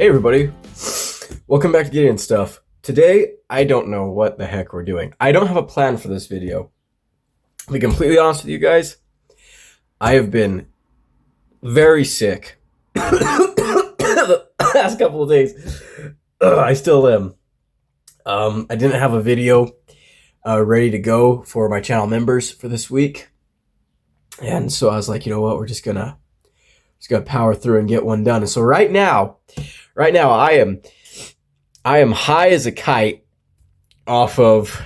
Hey everybody, welcome back to Gideon Stuff. Today, I don't know what the heck we're doing. I don't have a plan for this video. To be completely honest with you guys, I have been very sick the last couple of days. I still am. I didn't have a video ready to go for my channel members for this week. And so I was like, you know what, we're just gonna power through and get one done. And so right now I am high as a kite off of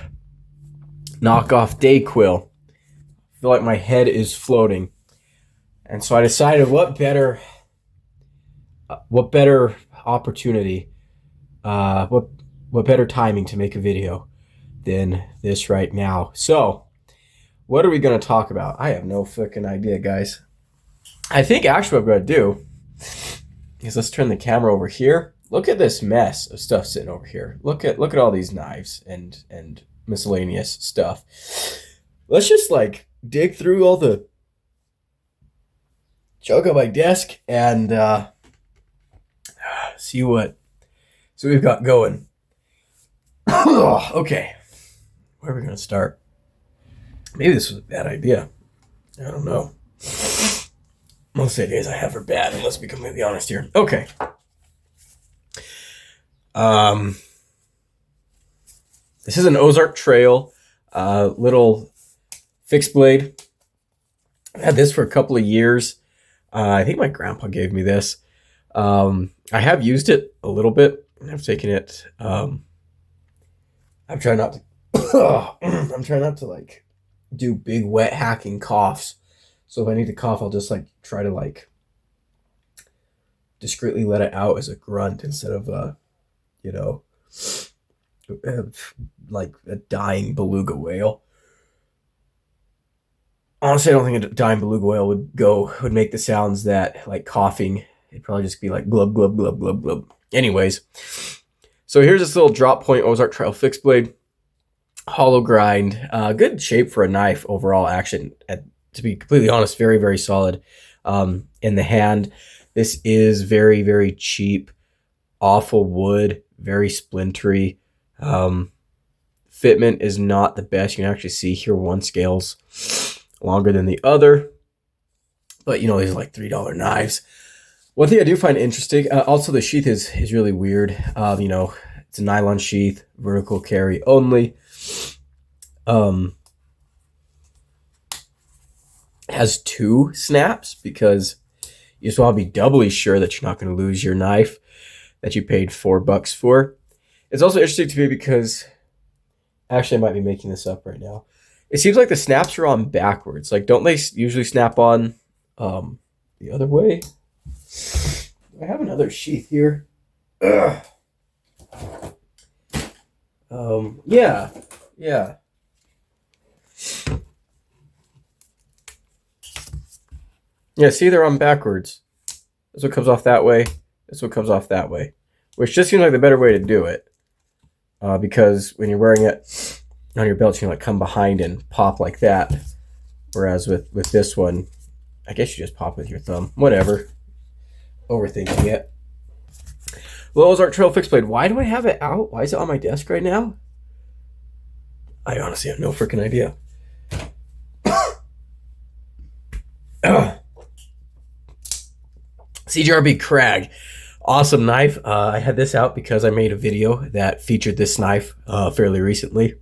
knockoff Dayquil. I feel like my head is floating. And so I decided what better opportunity, what better timing to make a video than this right now. So what are we going to talk about? I have no fucking idea, guys. I think actually what I'm going to do is let's turn the camera over here. Look at this mess of stuff sitting over here. Look at all these knives and miscellaneous stuff. Let's just like dig through all the junk on my desk and see what we've got going. Okay, where are we gonna start? Maybe this was a bad idea. I don't know. Most ideas I have are bad, and let's be completely honest here. Okay. This is an Ozark Trail, little fixed blade. I had this for a couple of years. I think my grandpa gave me this. I have used it a little bit. I've taken it. I'm trying not to like do big wet hacking coughs. So if I need to cough, I'll just like try to like discreetly let it out as a grunt instead of like a dying beluga whale. Honestly, I don't think a dying beluga whale would make the sounds that like coughing. It'd probably just be like glub glub glub glub glub. Anyways, so here's this little drop point Ozark Trail fixed blade, hollow grind, good shape for a knife overall. Action, to be completely honest, very very solid in the hand. This is very very cheap, awful wood, very splintery. Fitment is not the best. You can actually see here one scale's longer than the other, but you know, these are like $3 knives. One thing I do find interesting, also the sheath is really weird. You know, it's a nylon sheath, vertical carry only. Has 2 snaps because you just want to be doubly sure that you're not going to lose your knife that you paid $4 for. It's also interesting to me because, actually I might be making this up right now. It seems like the snaps are on backwards. Like, don't they usually snap on the other way? I have another sheath here. Ugh. Yeah. Yeah, see, they're on backwards. This one comes off that way. This one comes off that way. Which just seems like the better way to do it. Because when you're wearing it on your belt, you can like come behind and pop like that. Whereas with this one, I guess you just pop with your thumb. Whatever. Overthinking it. Little Ozark Trail fixed blade. Why do I have it out? Why is it on my desk right now? I honestly have no freaking idea. CGRB Crag. Awesome knife. I had this out because I made a video that featured this knife fairly recently.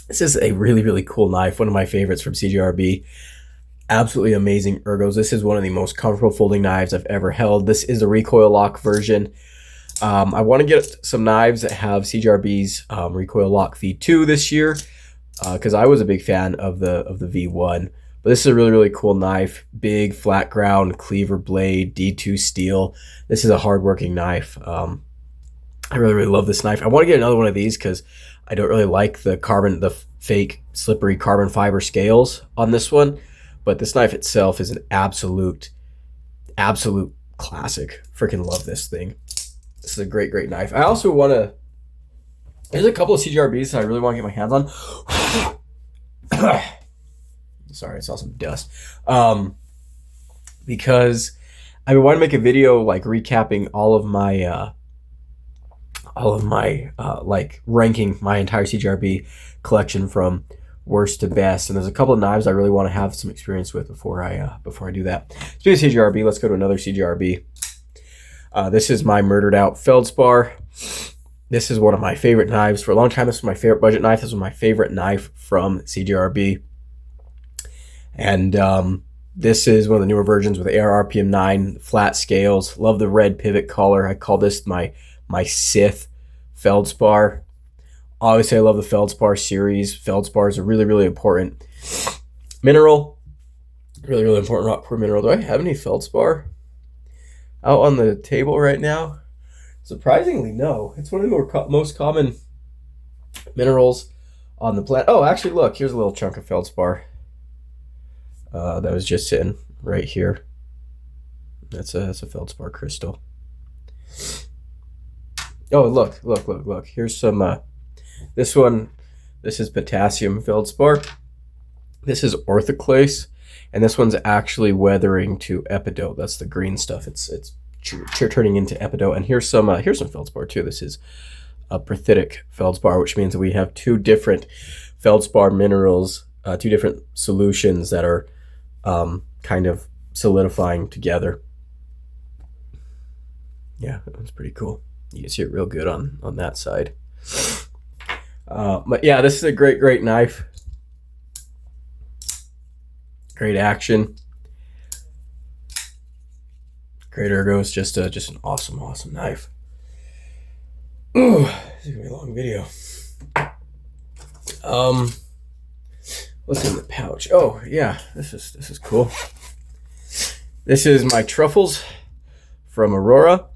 This is a really, really cool knife. One of my favorites from CGRB. Absolutely amazing ergos. This is one of the most comfortable folding knives I've ever held. This is the recoil lock version. I want to get some knives that have CGRB's recoil lock V2 this year because I was a big fan of the V1. But this is a really, really cool knife. Big, flat ground, cleaver blade, D2 steel. This is a hard-working knife. I really, really love this knife. I want to get another one of these because I don't really like the fake slippery carbon fiber scales on this one. But this knife itself is an absolute classic. Freaking love this thing. This is a great, great knife. I also want to... There's a couple of CGRBs that I really want to get my hands on. Sorry, I saw some dust. Because I want to make a video like recapping all of my like ranking my entire CGRB collection from worst to best. And there's a couple of knives I really want to have some experience with before I do that. Speaking of CGRB, let's go to another CGRB. This is my murdered out feldspar. This is one of my favorite knives. For a long time, this was my favorite budget knife. This was my favorite knife from CGRB. And this is one of the newer versions with AR RPM 9, flat scales. Love the red pivot collar. I call this my Sith feldspar. Obviously, I love the feldspar series. Feldspar is a really, really important mineral. Really, really important rock core mineral. Do I have any feldspar out on the table right now? Surprisingly, no. It's one of the most common minerals on the planet. Oh, actually, look. Here's a little chunk of feldspar that was just sitting right here. That's a feldspar crystal. Oh, look. Here's some, this is potassium feldspar. This is orthoclase, and this one's actually weathering to epidote. That's the green stuff. It's turning into epidote. And here's some feldspar too. This is a perthitic feldspar, which means that we have two different feldspar minerals, two different solutions that are kind of solidifying together. Yeah, that was pretty cool. You can see it real good on that side. But yeah, this is a great knife. Great action. Great ergos. Just an awesome knife. Ooh, this is gonna be a long video. What's in the pouch? Oh yeah, this is cool. This is my truffles from Aurora.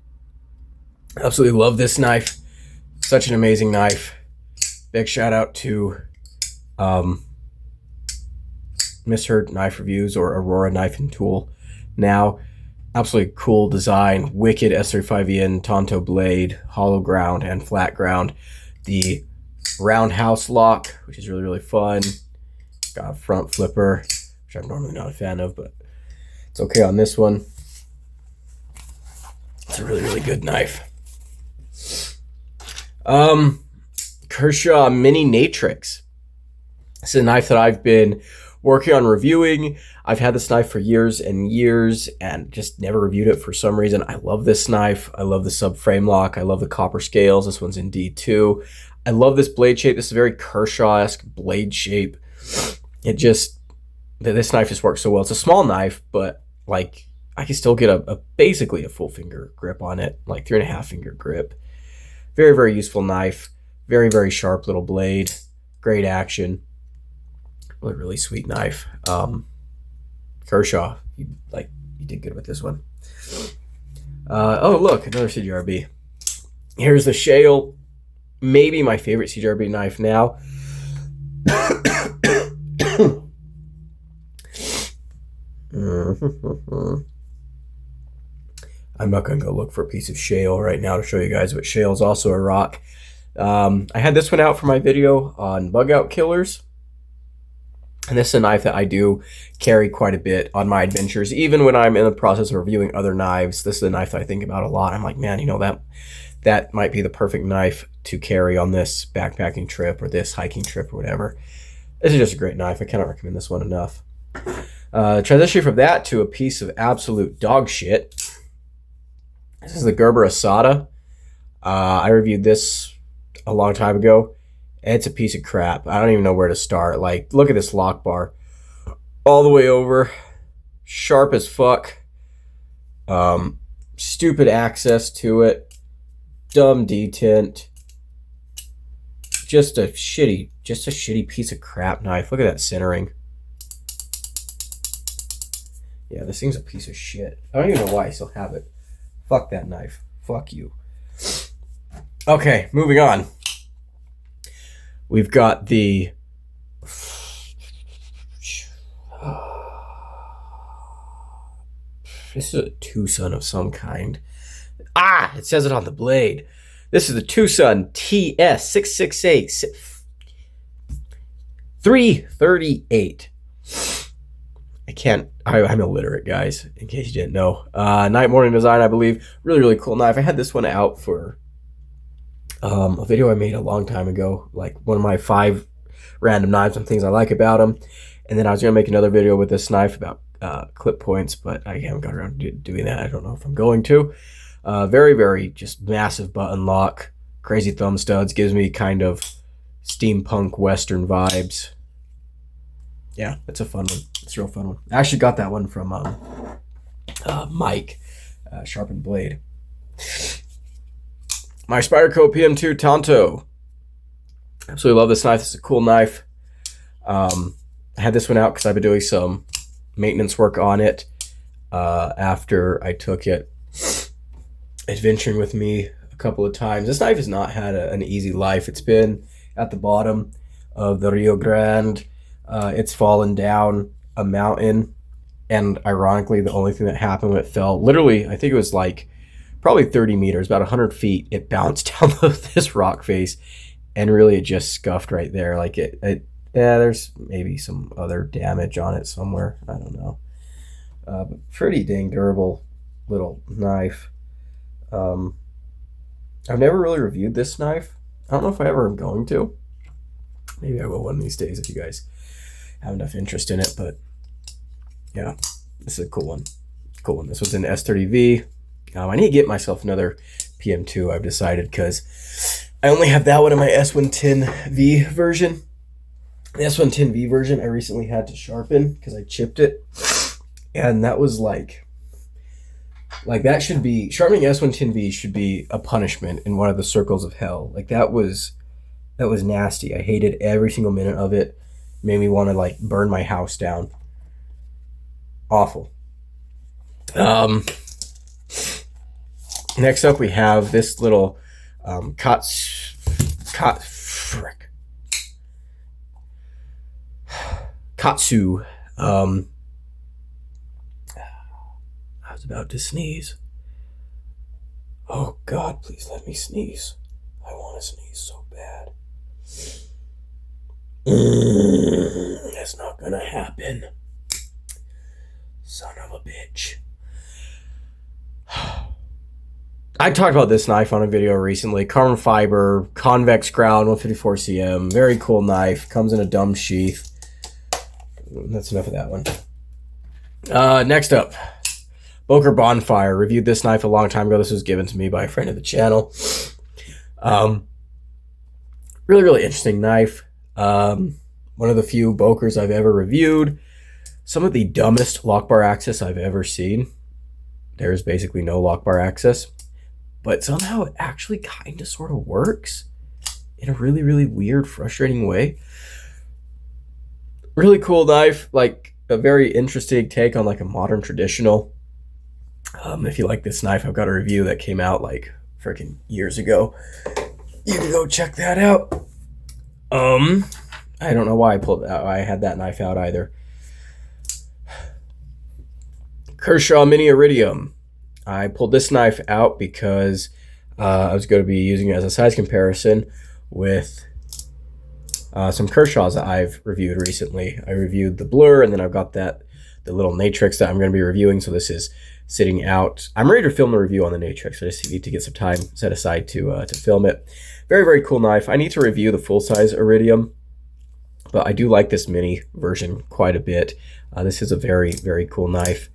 Absolutely love this knife. Such an amazing knife. Big shout out to Misheard Knife Reviews, or Aurora Knife and Tool. Now, absolutely cool design. Wicked S35EN Tonto blade, hollow ground and flat ground. The roundhouse lock, which is really, really fun. Got a front flipper, which I'm normally not a fan of, but it's okay on this one. It's a really, really good knife. Kershaw Mini Natrix. This is a knife that I've been working on reviewing. I've had this knife for years and years and just never reviewed it for some reason. I love this knife. I love the subframe lock. I love the copper scales. This one's in D2. I love this blade shape. This is a very Kershaw-esque blade shape. This knife just works so well. It's a small knife, but like I can still get basically a full finger grip on it, like 3.5 finger grip. Very, very useful knife. Very, very sharp little blade. Great action. Really, really sweet knife. Kershaw, you did good with this one. Oh, look, another CGRB. Here's the Shale. Maybe my favorite CGRB knife now. I'm not going to go look for a piece of shale right now to show you guys, but shale is also a rock. I had this one out for my video on bug out killers. And this is a knife that I do carry quite a bit on my adventures. Even when I'm in the process of reviewing other knives, this is a knife that I think about a lot. I'm like, man, you know, that might be the perfect knife to carry on this backpacking trip or this hiking trip or whatever. This is just a great knife. I cannot recommend this one enough. Transition from that to a piece of absolute dog shit. This is the Gerber Asada. I reviewed this a long time ago. It's a piece of crap. I don't even know where to start. Like, look at this lock bar. All the way over. Sharp as fuck. Stupid access to it. Dumb detent. Just a shitty piece of crap knife. Look at that centering. Yeah, this thing's a piece of shit. I don't even know why I still have it. Fuck that knife. Fuck you. Okay, moving on. We've got the this is a Tucson of some kind. It says it on the blade. This is the Tucson TS668 338. I I'm illiterate, guys, in case you didn't know. Night Morning Design, I believe. Really, really cool knife. I had this one out for a video I made a long time ago, like one of my 5 random knives and things I like about them. And then I was going to make another video with this knife about clip points, but I haven't got around to doing that. I don't know if I'm going to. Very, very just massive button lock, crazy thumb studs, gives me kind of steampunk Western vibes. Yeah, it's a fun one. It's a real fun one. I actually got that one from Mike, Sharpened Blade. My Spyderco PM2 Tonto. Absolutely love this knife. It's a cool knife. I had this one out because I've been doing some maintenance work on it after I took it adventuring with me a couple of times. This knife has not had an easy life. It's been at the bottom of the Rio Grande. It's fallen down a mountain, and ironically, the only thing that happened when it fell, literally, I think it was like probably 30 meters, about 100 feet, it bounced down this rock face, and really it just scuffed right there. Like yeah, there's maybe some other damage on it somewhere. I don't know. But pretty dang durable little knife. I've never really reviewed this knife. I don't know if I ever am going to. Maybe I will one of these days if you guys have enough interest in it. But yeah, this is a cool one. Cool one. This was an S30V. I need to get myself another PM2, I've decided, because I only have that one in my S110V version. The S110V version I recently had to sharpen because I chipped it. And that was like that should be, sharpening S110V should be a punishment in one of the circles of hell. Like that was nasty. I hated every single minute of it. It made me want to like burn my house down. Awful. Next up we have this little Katsu. I was about to sneeze. Oh God, please let me sneeze. I want to sneeze so bad. That's not gonna happen. Son of a bitch. I talked about this knife on a video recently. Carbon fiber, convex crown, 154 cm. Very cool knife. Comes in a dumb sheath. That's enough of that one. Next up, Boker Bonfire. Reviewed this knife a long time ago. This was given to me by a friend of the channel. Really, really interesting knife. One of the few Bokers I've ever reviewed. Some of the dumbest lock bar access I've ever seen. There's basically no lock bar access. But somehow it actually kind of sort of works in a really, really weird, frustrating way. Really cool knife, like a very interesting take on like a modern traditional. If you like this knife, I've got a review that came out like freaking years ago. You can go check that out. I don't know why I had that knife out either. Kershaw Mini Iridium. I pulled this knife out because I was going to be using it as a size comparison with some Kershaws that I've reviewed recently. I reviewed the Blur, and then I've got the little Natrix that I'm going to be reviewing. So this is sitting out. I'm ready to film the review on the Natrix. I just need to get some time set aside to film it. Very, very cool knife. I need to review the full-size Iridium, but I do like this mini version quite a bit. This is a very, very cool knife.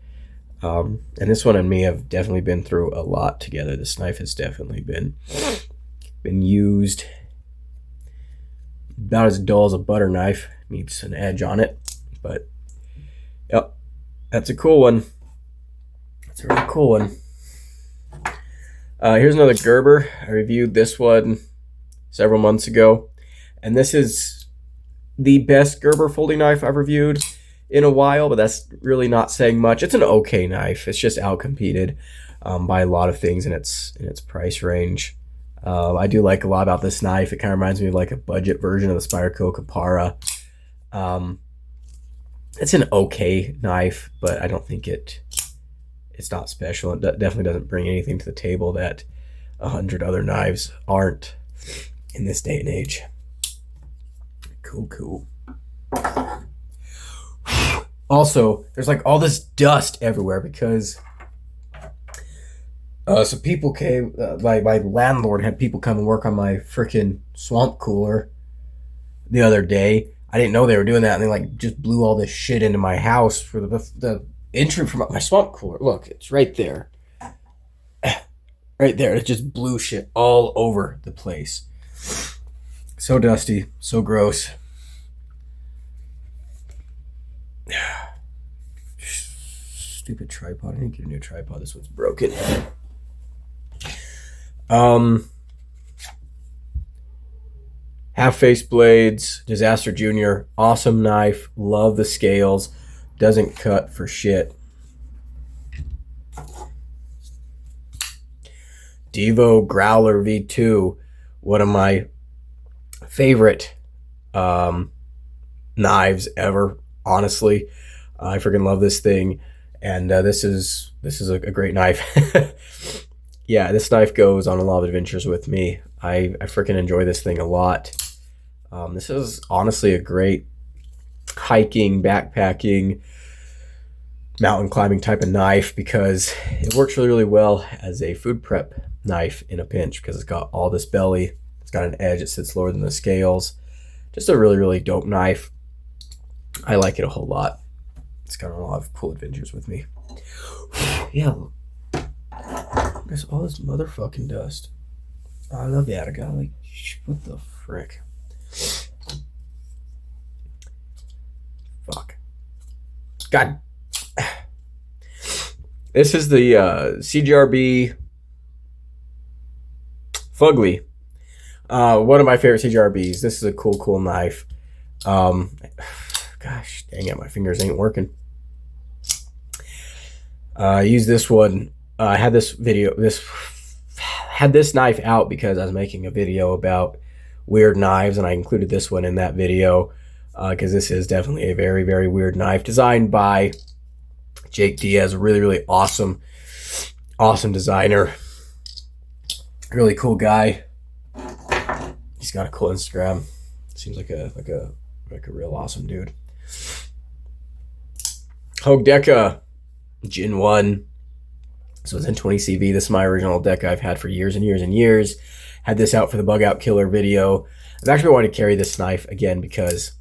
And this one and me have definitely been through a lot together. This knife has definitely been used. About as dull as a butter knife. Needs an edge on it. But, yep. That's a cool one. That's a really cool one. Here's another Gerber. I reviewed this one several months ago. And this is the best Gerber folding knife I've reviewed in a while, but that's really not saying much. It's an okay knife. It's just outcompeted by a lot of things in its price range. I do like a lot about this knife. It kind of reminds me of like a budget version of the Spyderco Capara. It's an okay knife, but I don't think it's not special. It definitely doesn't bring anything to the table that 100 other knives aren't in this day and age. Cool. Also, there's like all this dust everywhere because so people came, my landlord had people come and work on my freaking swamp cooler the other day. I didn't know they were doing that, and they like just blew all this shit into my house for the entry from my swamp cooler. Look, it's right there. Right there. It just blew shit all over the place. So dusty, so gross. Stupid tripod. I need to get a new tripod. This one's broken. Half-face blades, Disaster Junior, awesome knife, love the scales, doesn't cut for shit. Devo Growler V2, one of my favorite knives ever, honestly. I freaking love this thing, and this is a great knife. Yeah, this knife goes on a lot of adventures with me. I freaking enjoy this thing a lot. This is honestly a great hiking, backpacking, mountain climbing type of knife because it works really, really well as a food prep knife in a pinch because it's got all this belly. It's got an edge that sits lower than the scales. Just a really, really dope knife. I like it a whole lot. It's got a lot of cool adventures with me. Yeah, look. There's all this motherfucking dust. Oh, I love that. I got like, what the frick? Fuck. God. This is the CGRB Fugly. One of my favorite CGRBs. This is a cool knife. Gosh, dang it, my fingers ain't working. I used this one. I had this knife out because I was making a video about weird knives, and I included this one in that video because this is definitely a very, very weird knife designed by Jake Diaz, a really, really awesome designer. Really cool guy. He's got a cool Instagram. Seems like a real awesome dude. Hogue Deca Gen 1. So it's in 20 CV. This is my original Deca I've had for years and years and years. Had this out for the Bug Out Killer video. I've actually wanted to carry this knife again because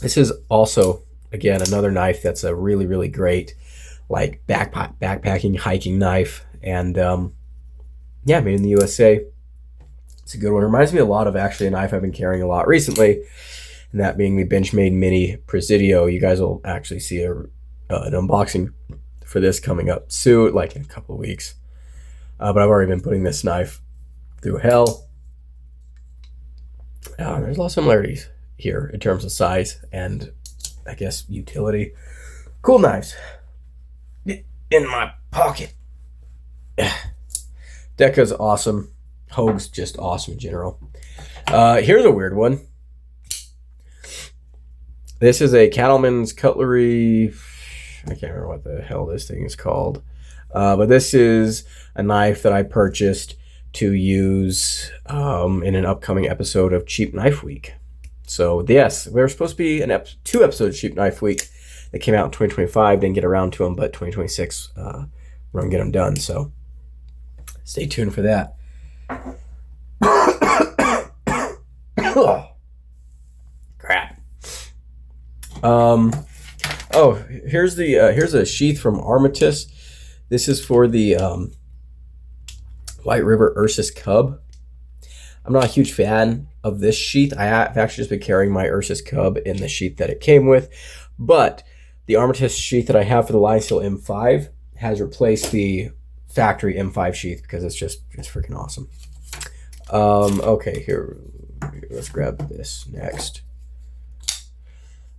this is also, again, another knife that's a really, really great like backpacking, hiking knife. And yeah, made in the USA. It's a good one. It reminds me a lot of actually a knife I've been carrying a lot recently, and that being the Benchmade Mini Presidio. You guys will actually see an unboxing for this coming up soon, like in a couple of weeks. But I've already been putting this knife through hell. There's a lot of similarities here in terms of size and I guess utility. Cool knives in my pocket. Deca's awesome. Hogue's just awesome in general. Here's a weird one. This is a Cattleman's Cutlery. I can't remember what the hell this thing is called. But this is a knife that I purchased to use in an upcoming episode of Cheap Knife Week. So yes, there were supposed to be two episodes of Cheap Knife Week that came out in 2025. Didn't get around to them, but 2026 we're gonna get them done. So stay tuned for that. Crap. Oh, here's a sheath from Armitage. This is for the White River Ursus Cub. I'm not a huge fan of this sheath. I've actually just been carrying my Ursus Cub in the sheath that it came with, but the Armitage sheath that I have for the Lionsteel M5 has replaced the factory M5 sheath because it's just freaking awesome. Okay, here, let's grab this next.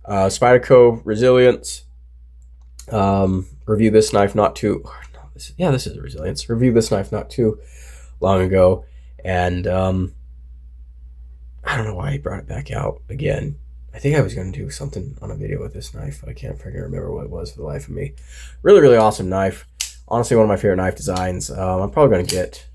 Spyderco Resilience. Review this knife not too. No, this is a Resilience. Review this knife not too long ago, and I don't know why he brought it back out again. I think I was going to do something on a video with this knife, but I can't freaking remember what it was for the life of me. Really, really awesome knife. Honestly, one of my favorite knife designs. I'm probably going to get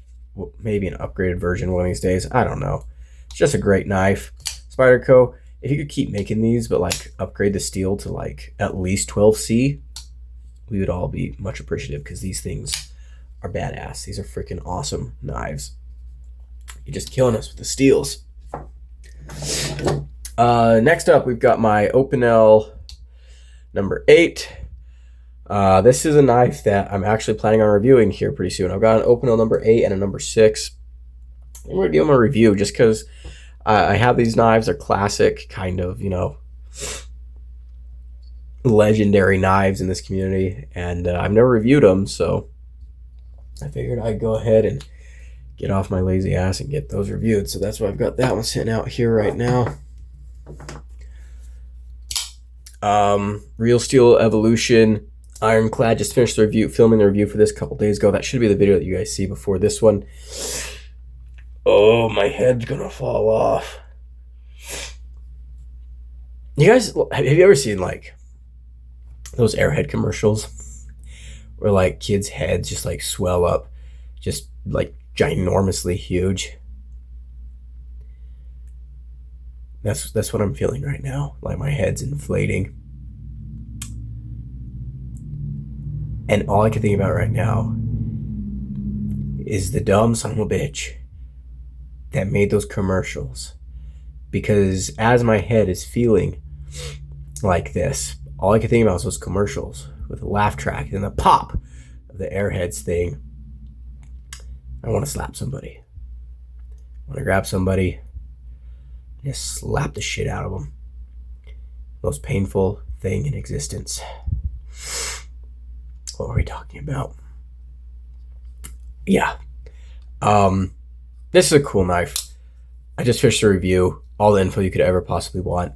maybe an upgraded version one of these days. I don't know. It's just a great knife. Spyderco. If you could keep making these, but like upgrade the steel to like at least 12C, we would all be much appreciative because these things are badass. These are freaking awesome knives. You're just killing us with the steels. Next up, we've got my Opinel number 8. This is a knife that I'm actually planning on reviewing here pretty soon. I've got an Opinel number 8 and a number 6. I'm going to give them a review just because I have these knives. They're classic, kind of, legendary knives in this community, and I've never reviewed them, so I figured I'd go ahead and get off my lazy ass and get those reviewed. So that's why I've got that one sitting out here right now. Real Steel Evolution Ironclad. Just finished the review, filming the review for this a couple days ago. That should be the video that you guys see before this one. Oh, my head's gonna fall off. You guys, have you ever seen like those Airhead commercials where like kids' heads just like swell up, just like ginormously huge? That's what I'm feeling right now. Like my head's inflating. And all I can think about right now is the dumb son of a bitch that made those commercials. Because as my head is feeling like this, all I can think about is those commercials with the laugh track and the pop of the Airheads thing. I want to slap somebody. I want to grab somebody and just slap the shit out of them. Most painful thing in existence. What were we talking about? Yeah. This is a cool knife. I just finished a review. All the info you could ever possibly want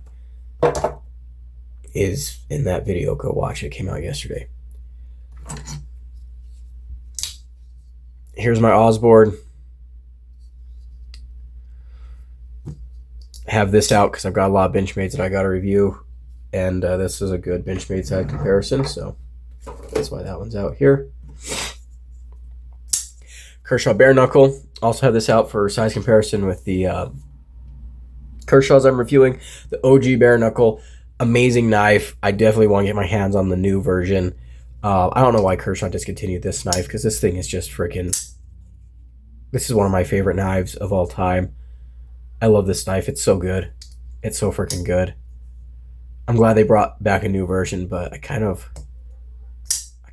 is in that video. Go watch it. It came out yesterday. Here's my Osborne. I have this out because I've got a lot of Benchmates that I got to review. And this is a good Benchmade side comparison. So that's why that one's out here. Kershaw Bare Knuckle. Also have this out for size comparison with the Kershaws I'm reviewing. The OG Bare Knuckle. Amazing knife. I definitely want to get my hands on the new version. I don't know why Kershaw discontinued this knife because this thing is just freaking... This is one of my favorite knives of all time. I love this knife. It's so good. It's so freaking good. I'm glad they brought back a new version, but I kind of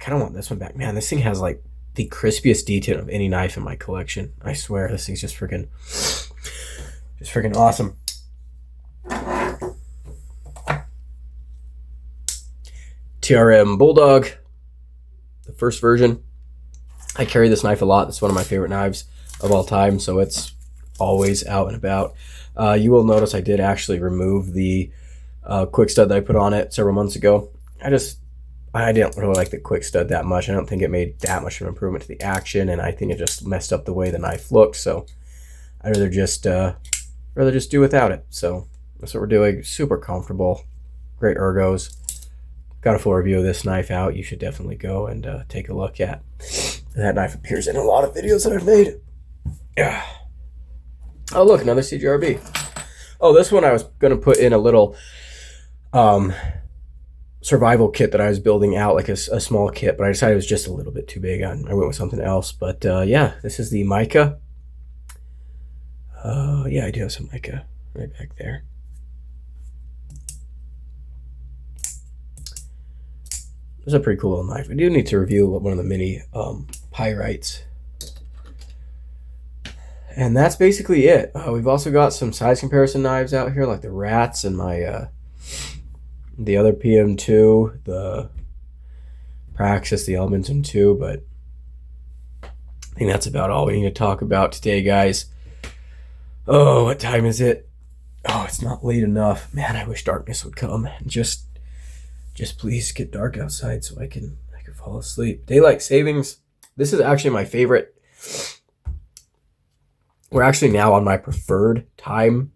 want this one back. Man, this thing has like the crispiest detail of any knife in my collection. I swear, this thing's just freaking awesome. TRM Bulldog, the first version. I carry this knife a lot. It's one of my favorite knives of all time, so it's always out and about. You will notice I did actually remove the quick stud that I put on it several months ago. I didn't really like the quick stud that much. I don't think it made that much of an improvement to the action, and I think it just messed up the way the knife looked. So I'd rather just do without it. So that's what we're doing. Super comfortable, great ergos. Got a full review of this knife out. You should definitely go and take a look at. That knife appears in a lot of videos that I've made. Yeah. Oh look, another CGRB. Oh, this one I was gonna put in a little survival kit that I was building out, like a small kit, but I decided it was just a little bit too big. I went with something else. But yeah, this is the mica. Yeah, I do have some mica right back there. It's a pretty cool little knife. I do need to review one of the mini pyrites. And that's basically it. We've also got some size comparison knives out here, like the Rats and my the other PM2, the Praxis, the Elementum 2, but I think that's about all we need to talk about today, guys. Oh, what time is it? Oh, it's not late enough. Man, I wish darkness would come and just please get dark outside so I can fall asleep. Daylight savings. This is actually my favorite. We're actually now on my preferred time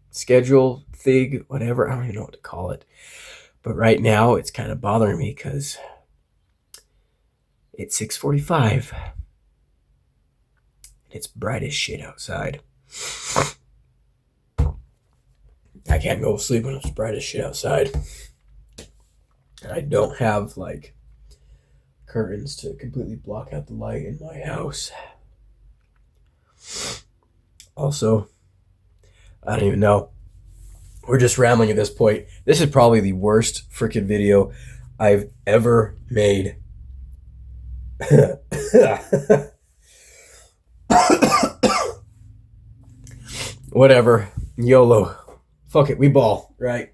schedule thing, whatever. I don't even know what to call it. But right now it's kind of bothering me because it's 6:45. It's bright as shit outside. I can't go to sleep when it's bright as shit outside. And I don't have, like, curtains to completely block out the light in my house. Also, I don't even know. We're just rambling at this point. This is probably the worst freaking video I've ever made. Whatever. YOLO. Fuck it. We ball, right?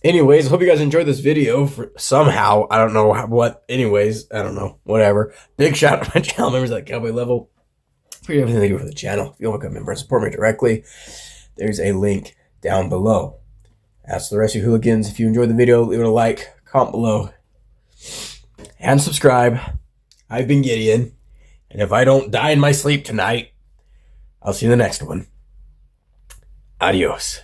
Anyways, I hope you guys enjoyed this video somehow. I don't know what. Anyways, I don't know. Whatever. Big shout out to my channel members at Cowboy level. Appreciate everything they do for the channel. If you want to become a member and support me directly, there's a link down below. As for the rest of you hooligans, if you enjoyed the video, leave it a like, comment below, and subscribe. I've been Gideon, and if I don't die in my sleep tonight, I'll see you in the next one. Adios.